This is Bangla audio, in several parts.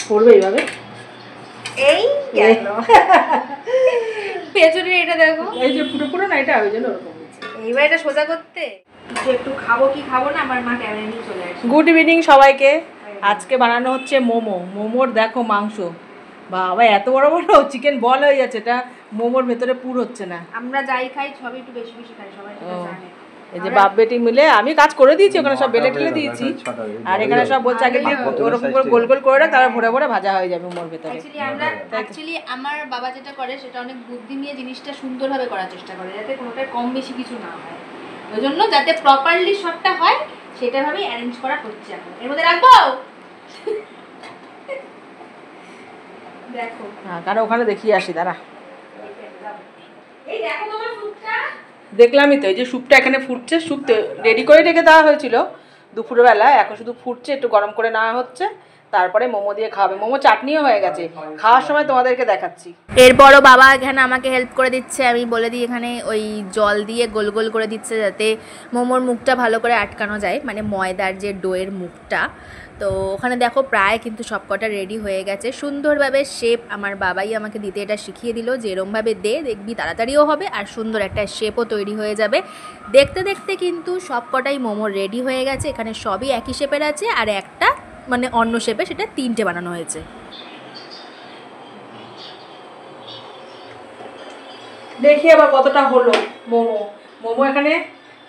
করবে এইভাবে, এই গেল পেছনের এটা দেখো, এই যে পুরো পুরো না এটা ওই জন্য ওরকম হচ্ছে। এইবার এটা সোজা করতে একটু খাবো কি খাবো না, আমার মা ক্যামেরা নিয়ে চলে আসে। গুড ইভিনিং সবাইকে। আজকে বানানো হচ্ছে মোমো। মোমোর দেখো মাংস, বাবা এত বড় বড় চিকেন বল হয়ে যাচ্ছে, এটা মোমোর ভেতরে পুর হচ্ছে না। আমরা যাই খাই সবই একটু বেশি বেশি খাই, সবাই সেটা জানে। এই যে বাপ বেটি মিলে আমি কাজ করে দিয়েছি, ওখানে সব বেলে টেলে দিয়েছি, আর এখানে সব বলছে আগে দিয়ে ওরকম করে গোল গোল করে তারপর ভরে ভরে ভাজা হয়ে যাবে মোমোর ভেতরে। অ্যাকচুয়ালি আমার বাবা যেটা করে সেটা অনেক বুদ্ধি নিয়ে জিনিসটা সুন্দরভাবে করার চেষ্টা করে, যাতে কোনোটাই কম বেশি কিছু না হয়, ওই জন্য যাতে প্রপারলি সবটা হয় সেটাভাবেই অ্যারেঞ্জ করা হচ্ছে। এখন এর মধ্যে রাখবো দেখো, হ্যাঁ কারণ ওখানে দেখিয়ে আসি দাঁড়া। এই দেখো তোমার স্যুপটা দেখলামই তো, এই যে স্যুপটা এখানে ফুটছে, স্যুপ রেডি করে রেখে দেওয়া হয়েছিল দুপুরবেলা, এখন শুধু ফুটছে, একটু গরম করে নেওয়া হচ্ছে, তারপরে মোমো দিয়ে খাবে। মোমো চাটনিও হয়ে গেছে, খাওয়ার সময় তোমাদেরকে দেখাচ্ছি। এরপরও বাবা এখানে আমাকে হেল্প করে দিচ্ছে, আমি বলে দিই এখানে ওই জল দিয়ে গোল গোল করে দিচ্ছে যাতে মোমোর মুখটা ভালো করে আটকানো যায়, মানে ময়দার যে ডোয়ের মুখটা। তো ওখানে দেখো প্রায় কিন্তু সবকটা রেডি হয়ে গেছে সুন্দরভাবে। শেপ আমার বাবাই আমাকে দিতে এটা শিখিয়ে দিল যে এরমভাবে দেখবি তাড়াতাড়িও হবে আর সুন্দর একটা শেপও তৈরি হয়ে যাবে। দেখতে দেখতে কিন্তু সবকটাই মোমো রেডি হয়ে গেছে, এখানে সবই একই শেপের আছে, আর একটা মানে অন্য শেপে, সেটা 3টে বানানো হয়েছে। দেখি আবার কতটা হলো মোমো। মোমো এখানে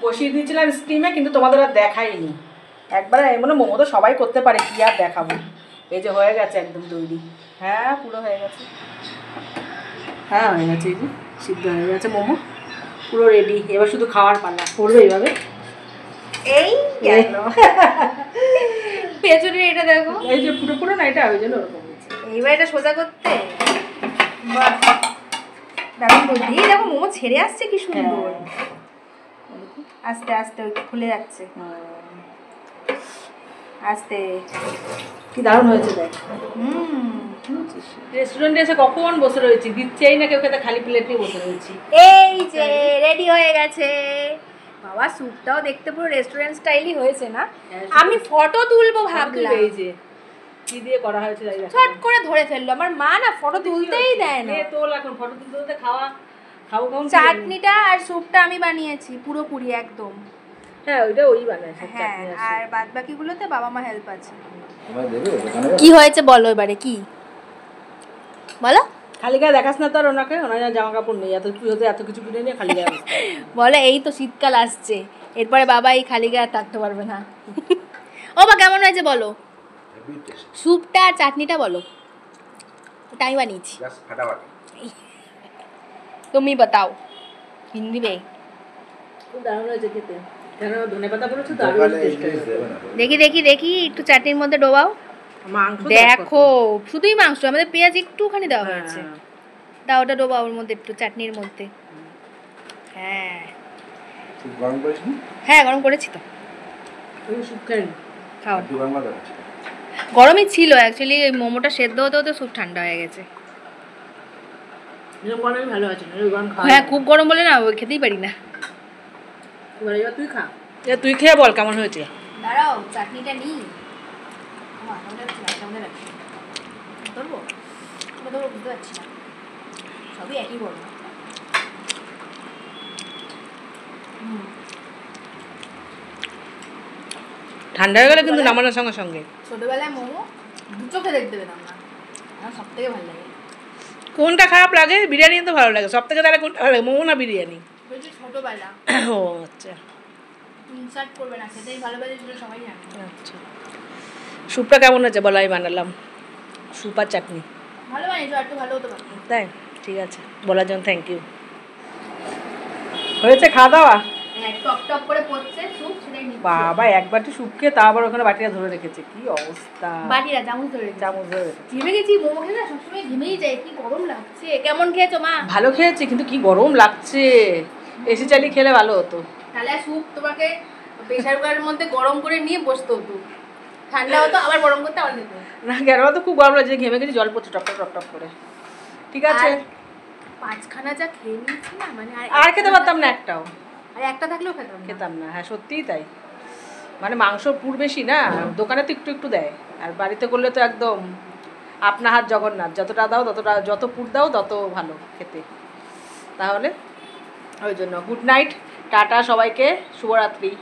বসিয়ে দিয়েছিলাম স্টিমে, কিন্তু তোমাদের আর দেখাইনি একবারে। মানে মোমো তো সবাই করতে পারে, কি আর দেখাবো। এই যে হয়ে গেছে একদম তৈরি, হ্যাঁ পুরো হয়ে গেছে, হ্যাঁ হয়ে গেছে, এই যে সিদ্ধ হয়ে গেছে মোমো, পুরো রেডি। এবার শুধু খাওয়ার পালা, করবে এইভাবে। এই গেল পেছনের এটা দেখো, এই যে পুরো পুরো না এটা ওই জন্য ওরকম হচ্ছে। এইবার এটা সোজা করতে দারুণ বুদ্ধি। দেখো মোমো ছেড়ে আসছে কি সুন্দর, আস্তে আস্তে খুলে যাচ্ছে, আস্তে কি দারুণ হয়েছে দেখ। রেস্টুরেন্টে এসে কখন বসে রয়েছি, দিচ্ছেই না কেউ খেতে, খালি প্লেট নিয়ে বসে রয়েছি। এই যে রেডি হয়ে গেছে বাবা। স্যুপটাও দেখতে পুরো রেস্টুরেন্ট স্টাইলই হয়েছে না? আমি ফটো তুলবো ভাবলাম, এই যে কি দিয়ে করা হয়েছে ছট করে ধরে ফেললো। আমার মা না ফটো তুলতেই দেয় না। তোল এখন ফটো তুলতে খাওয়া খাবো কেমন। চাটনিটা আর স্যুপটা আমি বানিয়েছি পুরোপুরি একদম। হ্যাঁ ওইটা ওই বানায়। হ্যাঁ আর বাদ বাকিগুলোতে বাবা মা হেল্প আছে। কি হয়েছে বলো এবারে, কি বলো? খালি গায়ে দেখাস না, তার ওনাকে ওনার জামা কাপড় নেই, এত হতে এত কিছু কিনে নিয়ে খালি গায়ে বলে এই তো শীতকাল আসছে, এরপরে বাবা এই খালি গায়ে থাকতে পারবে না। ও বা কেমন হয়েছে বলো, স্যুপটা আর চাটনিটা বলো, ওটা আমি বানিয়েছি। তুমি বাতাও হিন্দি মে। খুব দারুণ হয়েছে খেতে, কেন ধনেপাতা পড়েছে তো। দেখি দেখি দেখি একটু চাটনির মধ্যে ডোবাও। দেখো শুধুই মাংস, আমাদের পেঁয়াজ একটুখানি দেওয়া হয়েছে। দাও ওটা ডোবাও ওর মধ্যে একটু চাটনির মধ্যে। হ্যাঁ হ্যাঁ গরম করেছি তো, খাও। গরমই ছিল অ্যাকচুয়ালি, ওই মোমোটা সেদ্ধ হতে হতে খুব ঠান্ডা হয়ে গেছে। ভালো আছে, হ্যাঁ খুব গরম বলে না ওই খেতেই পারি না। তুই খা, তুই খেয়ে বল কেমন হয়েছে। দাঁড়াও চাটনিটা নিই, ধরবো বুঝতে পারছি না, সবই একই গরম। ঠান্ডা হয়ে গেলে কিন্তু নামানোর সঙ্গে সঙ্গে। ছোটবেলায় মোমো দু চোখে দেখতে পেতাম না, আমার সব থেকে ভালো লাগে। কোনটা খারাপ লাগে? বিরিয়ানি তো ভালো লাগে সব থেকে। তাহলে কোনটা ভালো লাগে, মোমো না বিরিয়ানি? ছোটবেলা। ও আচ্ছা, ইনসার্ট করবে না, খেতেই ভালোবাসে সেটা সবাই জানে। আচ্ছা স্যুপটা কেমন হয়েছে বলো, আমি বানালাম স্যুপ আর চাটনি। ভালো বানিয়েছো, একটু ভালো হতে পারতো। তাই ঠিক আছে, বলার জন্য থ্যাংক ইউ। হয়েছে খাওয়া দাওয়া? টপ টপ করে পড়ছে স্যুপ, সেটাই নিচ্ছি। বাবা এক বাটি স্যুপ খেয়ে তা আবার ওখানে বাটিটা ধরে রেখেছে, কি অবস্থা। বাটিরা চামচ ধরে চামচ ধরে ঘেমে গেছি, মোমো খেলে না সবসময় ঘেমেই যায়, কি গরম লাগছে। কেমন খেয়েছো মা? ভালো খেয়েছে, কিন্তু কি গরম লাগছে, এসি চালিয়ে খেলে ভালো হতো। তাহলে স্যুপ তোমাকে প্রেসার কুকারের মধ্যে গরম করে নিয়ে বসতে হতো, ঠান্ডা হতো আবার গরম করতে আবার নিতে না। কেন তো খুব গরম লাগছে, ঘেমে গেছি, জল পড়ছে টপ টপ টপ করে। ঠিক আছে, পাঁচখানা যা খেয়ে নিয়েছি না, মানে আর খেতে পারতাম না একটাও, আর একটা থাকলেও খেতাম না। হ্যাঁ সত্যিই তাই, মানে মাংস পুর বেশি না, দোকানে তো একটু একটু দেয়, আর বাড়িতে করলে তো একদম আপনা হাত জগন্নাথ, যতটা দাও ততটা, যত পুর দাও তত ভালো খেতে। তাহলে ওই জন্য গুড নাইট, টাটা সবাইকে, শুভরাত্রি।